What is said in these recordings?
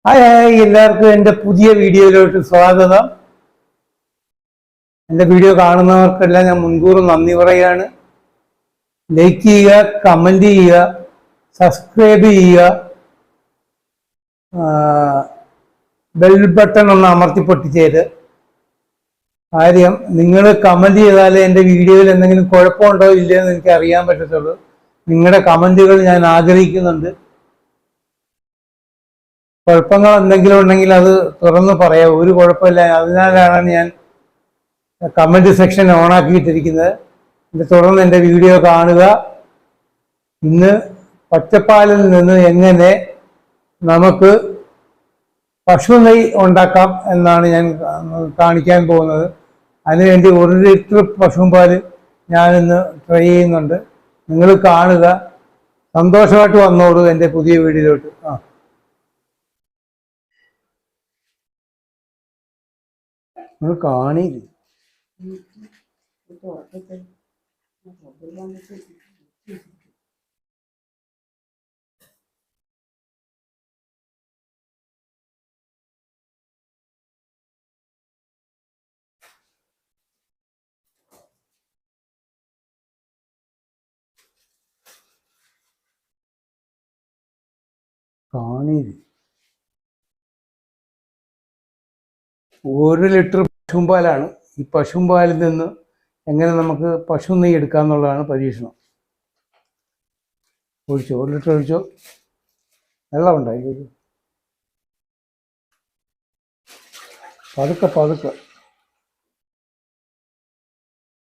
Hi എല്ലാവർക്കും എൻ്റെ പുതിയ വീഡിയോയിലോട്ട് സ്വാഗതം. എൻ്റെ വീഡിയോ കാണുന്നവർക്കെല്ലാം ഞാൻ മുൻകൂർ നന്ദി പറയുകയാണ്. ലൈക്ക് ചെയ്യുക, കമൻറ്റ് ചെയ്യുക, സബ്സ്ക്രൈബ് ചെയ്യുക, ബെൽ ബട്ടൺ ഒന്ന് അമർത്തി പൊട്ടിച്ചേര്. കാര്യം നിങ്ങൾ കമൻറ്റ് ചെയ്താലേ എൻ്റെ വീഡിയോയിൽ എന്തെങ്കിലും കുഴപ്പമുണ്ടോ ഇല്ലയോ എന്ന് എനിക്ക് അറിയാൻ പറ്റത്തുള്ളൂ. നിങ്ങളുടെ കമൻറ്റുകൾ ഞാൻ ആഗ്രഹിക്കുന്നുണ്ട്. കുഴപ്പങ്ങൾ എന്തെങ്കിലും ഉണ്ടെങ്കിൽ അത് തുറന്ന് പറയാം, ഒരു കുഴപ്പമില്ല. അതിനാലാണ് ഞാൻ കമൻറ്റ് സെക്ഷൻ ഓണാക്കിയിട്ടിരിക്കുന്നത്. തുടർന്ന് എൻ്റെ വീഡിയോ കാണുക. ഇന്ന് പച്ചപ്പാലിൽ നിന്ന് എങ്ങനെ നമുക്ക് പശു നെയ്യ് ഉണ്ടാക്കാം എന്നാണ് ഞാൻ കാണിക്കാൻ പോകുന്നത്. അതിനുവേണ്ടി 1 ലിറ്റർ പശുപാൽ ഞാനിന്ന് ട്രൈ ചെയ്യുന്നുണ്ട്. നിങ്ങൾ കാണുക, സന്തോഷമായിട്ട് വന്നോളൂ എൻ്റെ പുതിയ വീഡിയോയിലോട്ട്. നിങ്ങൾ കാണില്ല. കാണില്ല. 1 ലിറ്റർ പശുമ്പാലാണ്. ഈ പശുമ്പാലിൽ നിന്ന് എങ്ങനെ നമുക്ക് പശു നെയ്യ് എടുക്കാമെന്നുള്ളതാണ് പരീക്ഷണം. ഒഴിച്ചോ, 1 ലിറ്റർ ഒഴിച്ചോ. വെള്ളം ഉണ്ടായി, പതുക്കെ പതുക്കെ.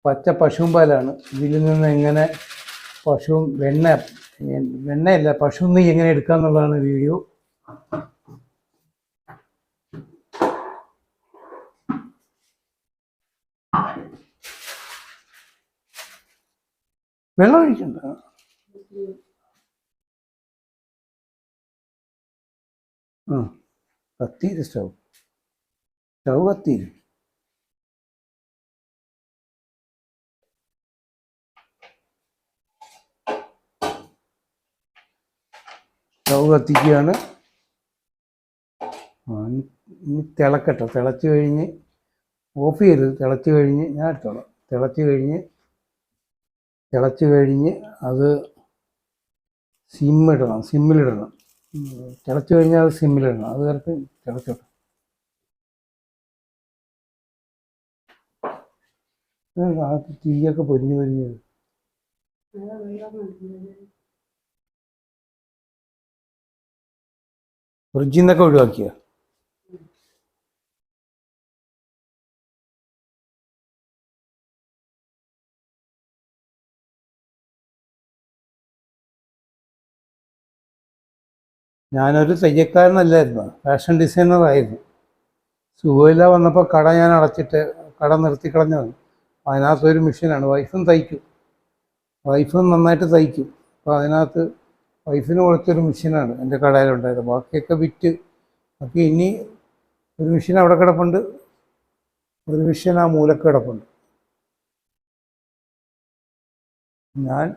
പച്ച പശുമ്പാലാണ്. ഇതിൽ നിന്ന് എങ്ങനെ വെണ്ണയല്ല പശു നെയ്യ് എങ്ങനെ എടുക്കാമെന്നുള്ളതാണ് വീഡിയോ. വെള്ളം ഒഴിക്കണ്ട. കത്തിയില്ല, സ്റ്റൗ കത്തിയില്ല. സ്റ്റൗ കത്തിക്കുകയാണ്. ഇനി തിളക്കട്ടെ. തിളച്ച് കഴിഞ്ഞ് ഓഫ് ചെയ്യരുത്. തിളച്ച് കഴിഞ്ഞ് ഞാൻ എടുത്തോളാം. തിളച്ച് കഴിഞ്ഞ് അത് സിമ്മിലിടണം. തിളച്ച് കഴിഞ്ഞാൽ അത് സിമ്മിലിടണം. അത് കറക്റ്റ് തിളച്ചോട്ടെ. തീയൊക്കെ പൊരിഞ്ഞ് ഫ്രിഡ്ജിൽ നിന്നൊക്കെ ഒഴിവാക്കിയ ഞാനൊരു തയ്യൽക്കാരനല്ലായിരുന്നു, ഫാഷൻ ഡിസൈനറായിരുന്നു. സുഖമില്ല വന്നപ്പോൾ കട ഞാൻ അടച്ചിട്ട് കട നിർത്തിക്കളഞ്ഞതാണ്. അതിനകത്തൊരു മെഷീനാണ്. വൈഫും തയ്ക്കും, വൈഫും നന്നായിട്ട് തയ്ക്കും. അപ്പോൾ അതിനകത്ത് വൈഫിന് കൊടുത്തൊരു മെഷീനാണ് എൻ്റെ കടയിലുണ്ടായത്. ബാക്കിയൊക്കെ വിറ്റ്. അപ്പോൾ ഇനി ഒരു മെഷീൻ അവിടെ കിടപ്പുണ്ട്, ഒരു മെഷീൻ ആ മൂലക്ക് കിടപ്പുണ്ട്. ഞാൻ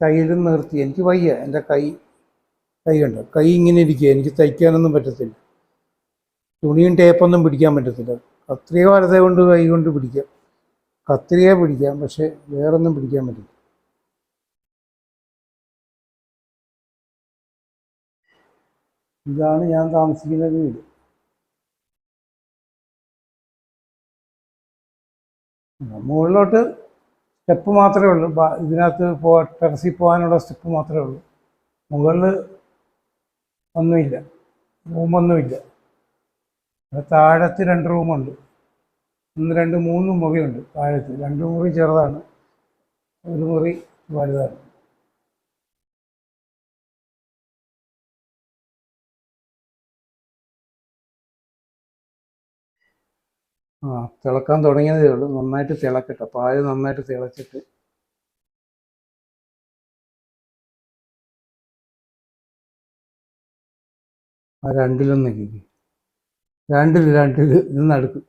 തയ്യലും നിർത്തി. എനിക്ക് വയ്യ, എൻ്റെ കൈ കണ്ടോ, കൈ ഇങ്ങനെ ഇരിക്കുക. എനിക്ക് തയ്ക്കാനൊന്നും പറ്റത്തില്ല. തുണിയും ടേപ്പൊന്നും പിടിക്കാൻ പറ്റത്തില്ല. കത്രിക വലതേ കൊണ്ട് കൈ കൊണ്ട് പിടിക്കാം, കത്രിക പിടിക്കാം, പക്ഷെ വേറൊന്നും പിടിക്കാൻ പറ്റില്ല. ഇതാണ് ഞാൻ താമസിക്കുന്ന വീട്. മുകളിലോട്ട് സ്റ്റെപ്പ് മാത്രമേ ഉള്ളൂ. ഇതിനകത്ത് ടെറസിൽ പോകാനുള്ള സ്റ്റെപ്പ് മാത്രമേ ഉള്ളൂ. മുകളിൽ ഒന്നുമില്ല, റൂമൊന്നുമില്ല. താഴത്ത് 2 റൂമുണ്ട്. 1, 2, 3 മുറിയുണ്ട് താഴത്ത്. 2 മുറി ചെറുതാണ്, 1 മുറി വലുതാണ്. തിളക്കാൻ തുടങ്ങിയതേ ഉള്ളൂ. നന്നായിട്ട് തിളക്കട്ടെ. പാല് നന്നായിട്ട് തിളച്ചിട്ട് ആ 2-ലൊന്ന് നിന്ന് അടുക്കും.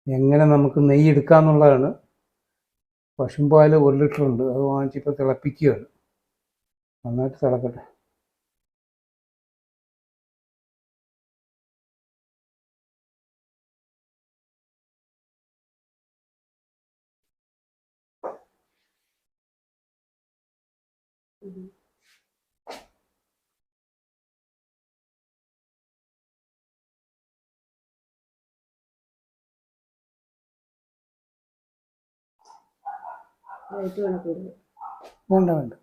എങ്ങനെ നമുക്ക് നെയ്യ് എടുക്കാമെന്നുള്ളതാണ് പശുമ്പാൽ 1 ലിറ്റർ ഉണ്ട്, അത് വാങ്ങിച്ചിപ്പോൾ തിളപ്പിക്കുകയാണ്. നന്നായിട്ട് തിളക്കട്ടെ. വേണ്ട വേണ്ട.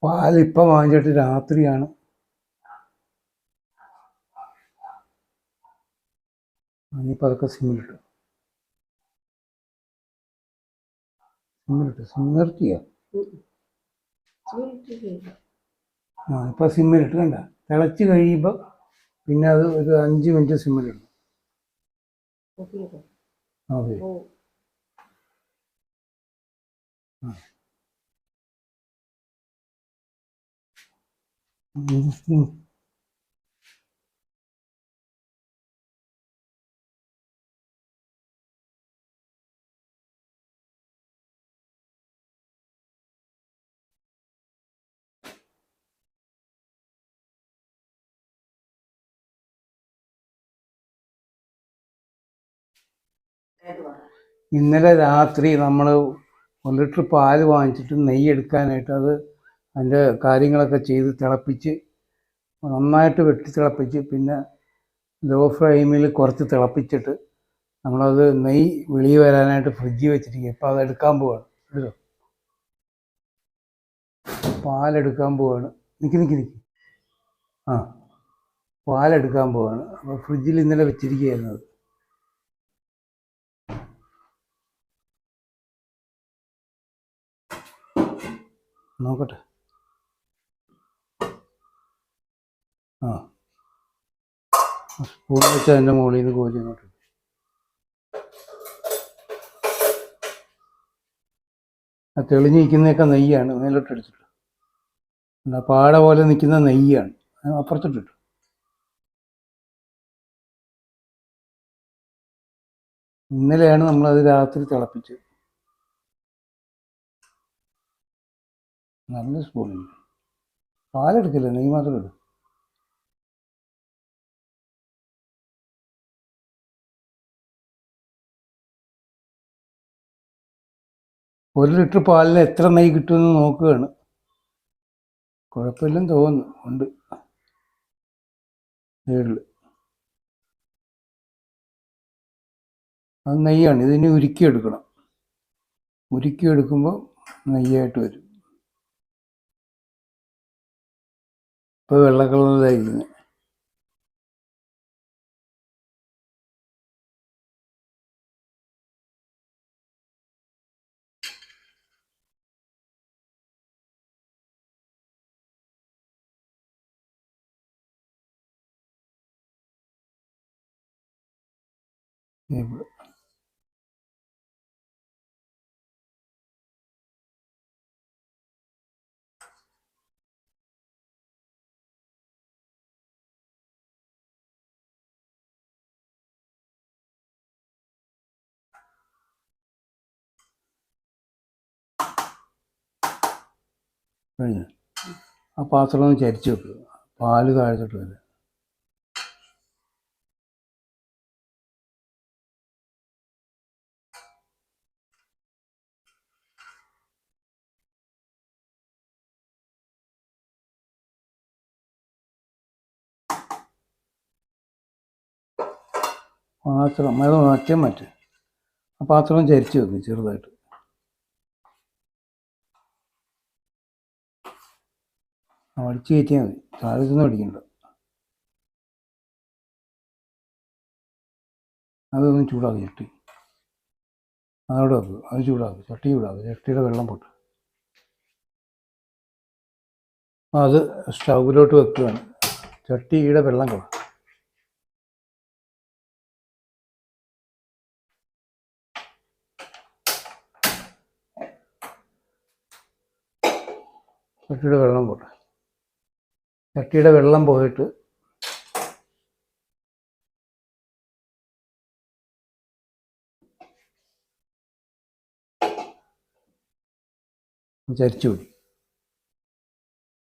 പാലിപ്പം വാങ്ങിച്ചിട്ട് രാത്രിയാണ്. ഇനിയിപ്പോൾ അതൊക്കെ സിമ്മിലിട്ടു നിർത്തിയോ? ഇപ്പോൾ സിമ്മിലിട്ട് കണ്ട തിളച്ച് കഴിയുമ്പോൾ പിന്നെ അത് ഒരു 5 മിനിറ്റ് സിമ്മിലിടണം. അതെ. ഇന്നലെ രാത്രി നമ്മൾ 1 ലിറ്റർ പാല് വാങ്ങിച്ചിട്ട് നെയ്യ് എടുക്കാനായിട്ട് അതിൻ്റെ കാര്യങ്ങളൊക്കെ ചെയ്ത് തിളപ്പിച്ച് നന്നായിട്ട് വെട്ടി തിളപ്പിച്ച് പിന്നെ ലോ ഫ്ലെയിമിൽ കുറച്ച് തിളപ്പിച്ചിട്ട് നമ്മളത് നെയ്യ് വെളിയിൽ വരാനായിട്ട് ഫ്രിഡ്ജിൽ വെച്ചിരിക്കുക. ഇപ്പോൾ അത് എടുക്കാൻ പോവാണ്. എടുത്തോ, പാലെടുക്കാൻ പോവാണ്. നിൽക്കി. ആ, പാലെടുക്കാൻ പോവാണ്. അപ്പോൾ ഫ്രിഡ്ജിൽ ഇന്നലെ വെച്ചിരിക്കുകയായിരുന്നു. അത് നോക്കട്ടെ. ആ, സ്പൂൺ വെച്ച് അതിൻ്റെ മുകളിൽ നിന്ന് കോരി ഇങ്ങോട്ട്. ആ തെളിഞ്ഞിരിക്കുന്നതൊക്കെ നെയ്യാണ്. മേലോട്ട് എടുത്തിട്ട് പാട പോലെ നിൽക്കുന്ന നെയ്യാണ്. അപ്പുറത്തിട്ടിട്ടു. ഇന്നലെയാണ് നമ്മളത് രാത്രി തിളപ്പിച്ചത്. നല്ല സ്പൂണില്ല. പാലെടുക്കില്ല, നെയ്യ് മാത്രം ഇടും. ഒരു ലിറ്റർ പാലിന് എത്ര നെയ്യ് കിട്ടുമെന്ന് നോക്കുകയാണ്. കുഴപ്പമില്ലെന്ന് തോന്നുന്നു. ഉണ്ട് സൈഡിൽ. അത് നെയ്യാണ്. ഇതിനെ ഉരുക്കിയെടുക്കണം. ഉരുക്കിയെടുക്കുമ്പോൾ നെയ്യായിട്ട് വരും. ഇപ്പോൾ വെള്ള കളറിലായിരിക്കുന്നത്. കഴിഞ്ഞു. ആ പാത്രം ഒന്ന് ചരിച്ച് വെക്കുക. പാല് താഴ്ത്തിട്ട് വരിക. പാത്രം അത് മാറ്റി ആ പാത്രം ചരിച്ച് വെക്കും ചെറുതായിട്ട്. അടിച്ച് കയറ്റിയാൽ മതി. താഴത്തുനിന്ന് അടിക്കണ്ട. അതൊന്നും ചൂടാക്കി ചട്ടി. അതവിടെ വെക്കുക. അത് ചൂടാക്കുക. ചട്ടി ചൂടാക്കുക. ചട്ടിയുടെ വെള്ളം പൊട്ട്. അത് സ്റ്റൗവിലോട്ട് വെക്കുകയാണ്. ചട്ടിയുടെ വെള്ളം കള. ചട്ടിയുടെ വെള്ളം പോട്ടെ. ചട്ടിയുടെ വെള്ളം പോയിട്ട് ചരിച്ചു പിടി,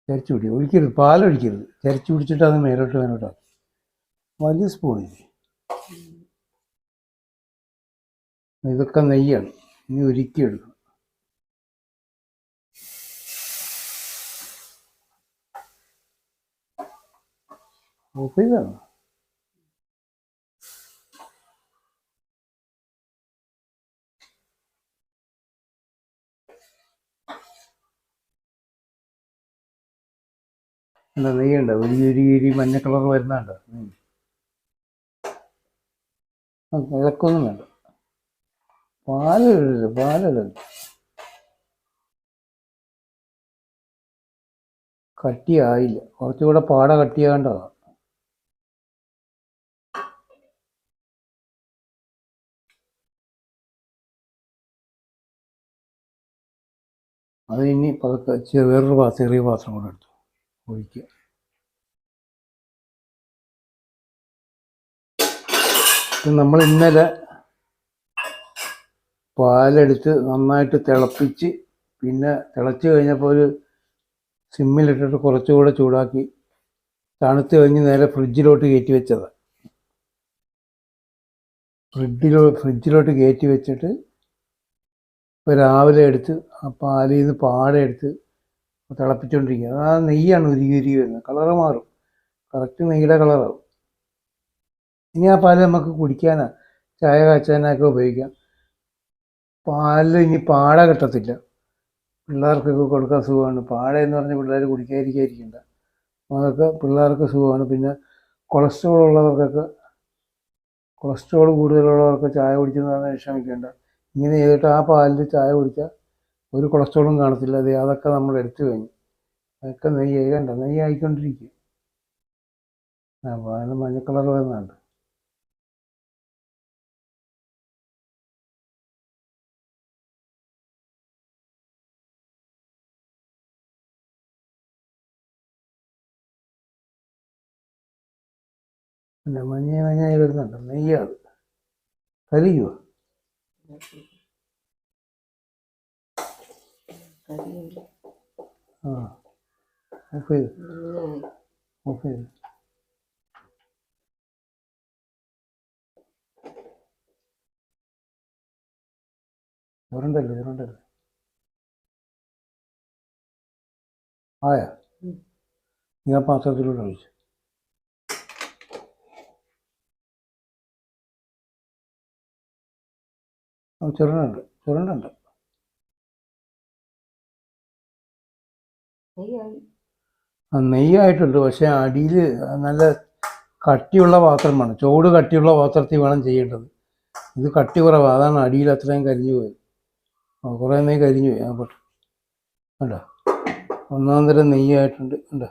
ചരിച്ചു പിടി. ഒഴിക്കരുത്, പാലൊഴിക്കരുത്. ചരിച്ചു പിടിച്ചിട്ട് അത് മേലോട്ടാക്കും. വലിയ സ്പൂണില്ലേ. ഇതൊക്കെ നെയ്യാണ്. ഇനി ഒരുക്കി എടുക്കണം. ഓഫ് ചെയ്താണ്. എന്താ നെയ്യുണ്ട, ഒരു മഞ്ഞ കളർ വരുന്നുണ്ടോ? ഇളക്കൊന്നും വേണ്ട. പാലിടരുത്. കട്ടിയായില്ല, കുറച്ചുകൂടെ പാട കട്ടിയാകേണ്ടതാണ്. അത് ഇനി പതുക്കെ വേറൊരു ചെറിയ പാത്രം കൂടെ എടുത്തു ഒഴിക്കുക. നമ്മൾ ഇന്നലെ പാലെടുത്ത് നന്നായിട്ട് തിളപ്പിച്ച്, പിന്നെ തിളച്ച് കഴിഞ്ഞപ്പോൾ ഒരു സിമ്മിലിട്ടിട്ട് കുറച്ചുകൂടെ ചൂടാക്കി തണുത്ത് കഴിഞ്ഞ് നേരെ ഫ്രിഡ്ജിലോട്ട് കയറ്റി വെച്ചതാണ്. ഫ്രിഡ്ജിലോട്ട് കയറ്റി വെച്ചിട്ട് ഇപ്പോൾ രാവിലെ എടുത്ത് ആ പാലിൽ നിന്ന് പാട എടുത്ത് തിളപ്പിച്ചുകൊണ്ടിരിക്കുക. ആ നെയ്യാണ് ഉരുകി വരുന്നത്. കളറ് മാറും, കറക്റ്റ് നെയ്യുടെ കളറാവും. ഇനി ആ പാല് നമുക്ക് കുടിക്കാനാ, ചായ കാച്ചാനൊക്കെ ഉപയോഗിക്കാം. പാലിൽ ഇനി പാട കിട്ടത്തില്ല. പിള്ളേർക്കൊക്കെ കൊടുക്കാൻ സുഖമാണ്. പാട എന്ന് പറഞ്ഞാൽ പിള്ളേർ കുടിക്കാതിരിക്കാതിരിക്കണ്ട, അതൊക്കെ പിള്ളേർക്ക് സുഖമാണ്. പിന്നെ കൊളസ്ട്രോൾ കൂടുതലുള്ളവർക്ക് ചായ കുടിച്ചെന്ന് പറഞ്ഞാൽ വിഷമിക്കേണ്ട. ഇങ്ങനെ ചെയ്തിട്ട് ആ പാലിൽ ചായ കുടിച്ചാൽ ഒരു കൊളസ്ട്രോളും കാണത്തില്ല. അതൊക്കെ നമ്മൾ എടുത്തു കഴിഞ്ഞു. അതൊക്കെ നെയ്യ് കണ്ട, നെയ്യ് ആയിക്കൊണ്ടിരിക്കും. പാലിന് മഞ്ഞ കളർ വരുന്നുണ്ട്. പിന്നെ മഞ്ഞ വരുന്നുണ്ട്. നെയ്യാണ്, കരിയുമോ? ആ, ഓഫ് ചെയ്ത്. ചുരണ്ടല്ലേ. ആയാ ഈ ആ പാത്രത്തിലൂടെ ഒഴിച്ചു. ചുരണ്ടുണ്ട്. നെയ്യായിട്ടുണ്ട്. പക്ഷെ അടിയിൽ നല്ല കട്ടിയുള്ള പാത്രം വേണം. ചോട് കട്ടിയുള്ള പാത്രത്തിൽ വേണം ചെയ്യേണ്ടത്. ഇത് കട്ടി കുറവാണ്, അതാണ് അടിയിൽ അത്രയും കരിഞ്ഞു പോയത്. കുറേ നെയ്യ് കരിഞ്ഞു പോയി. പോട്ടെ, കണ്ടോ, ഒന്നാം തരം നെയ്യായിട്ടുണ്ട്. കണ്ടോ,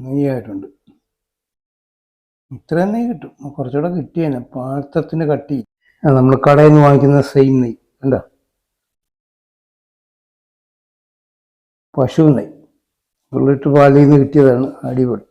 നെയ്യായിട്ടുണ്ട്. ഇത്രയും നെയ്യ് കിട്ടും, കുറച്ചുകൂടെ കിട്ടിയേനെ. പാത്രത്തിന് കട്ടി. നമ്മൾ കടയിൽ നിന്ന് വാങ്ങിക്കുന്ന സെയിം നെയ്യ്. കണ്ടോ, പശു നെയ്യ്, 1 ലിറ്റർ പാലിൽ നിന്ന് കിട്ടിയതാണ്. അടിപൊളി.